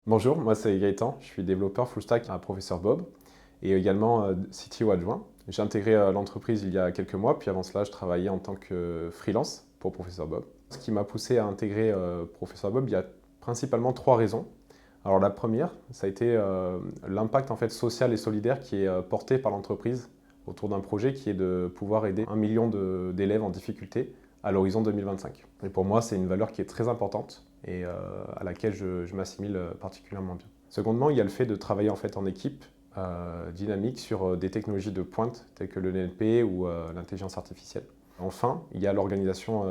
Bonjour, moi c'est Gaëtan, je suis développeur full stack à Professeur Bob et également CTO adjoint. J'ai intégré l'entreprise il y a quelques mois, puis avant cela je travaillais en tant que freelance pour Professeur Bob. Ce qui m'a poussé à intégrer Professeur Bob, il y a principalement trois raisons. Alors la première, ça a été l'impact en fait social et solidaire qui est porté par l'entreprise autour d'un projet qui est de pouvoir aider 1 million d'élèves en difficulté à l'horizon 2025. Et pour moi, c'est une valeur qui est très importante et à laquelle je m'assimile particulièrement bien. Secondement, il y a le fait de travailler en fait en équipe dynamique sur des technologies de pointe telles que le NLP ou l'intelligence artificielle. Enfin, il y a l'organisation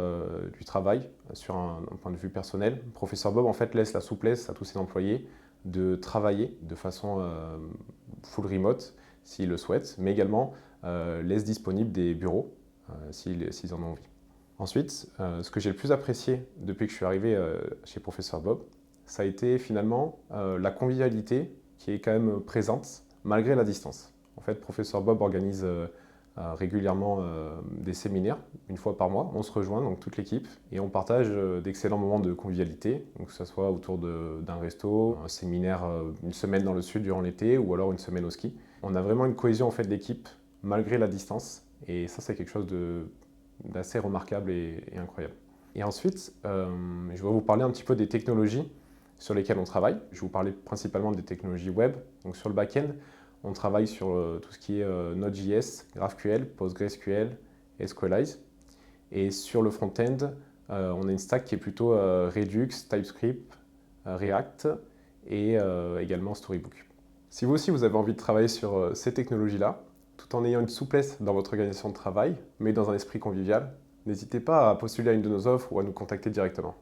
du travail sur un point de vue personnel. Professeur Bob en fait laisse la souplesse à tous ses employés de travailler de façon full remote s'ils le souhaitent, mais également laisse disponible des bureaux s'ils en ont envie. Ensuite, ce que j'ai le plus apprécié depuis que je suis arrivé chez Professeur Bob, ça a été finalement la convivialité qui est quand même présente malgré la distance. En fait, Professeur Bob organise régulièrement des séminaires, une fois par mois. On se rejoint, donc toute l'équipe, et on partage d'excellents moments de convivialité, donc que ce soit autour d'un resto, un séminaire une semaine dans le sud durant l'été, ou alors une semaine au ski. On a vraiment une cohésion en fait, d'équipe malgré la distance, et ça c'est quelque chose d'assez remarquable et incroyable. Et ensuite, je vais vous parler un petit peu des technologies sur lesquelles on travaille. Je vais vous parler principalement des technologies web. Donc sur le back-end, on travaille sur tout ce qui est Node.js, GraphQL, PostgreSQL, SQLite. Et sur le front-end, on a une stack qui est plutôt Redux, TypeScript, React et également Storybook. Si vous aussi vous avez envie de travailler sur ces technologies-là, tout en ayant une souplesse dans votre organisation de travail, mais dans un esprit convivial, n'hésitez pas à postuler à une de nos offres ou à nous contacter directement.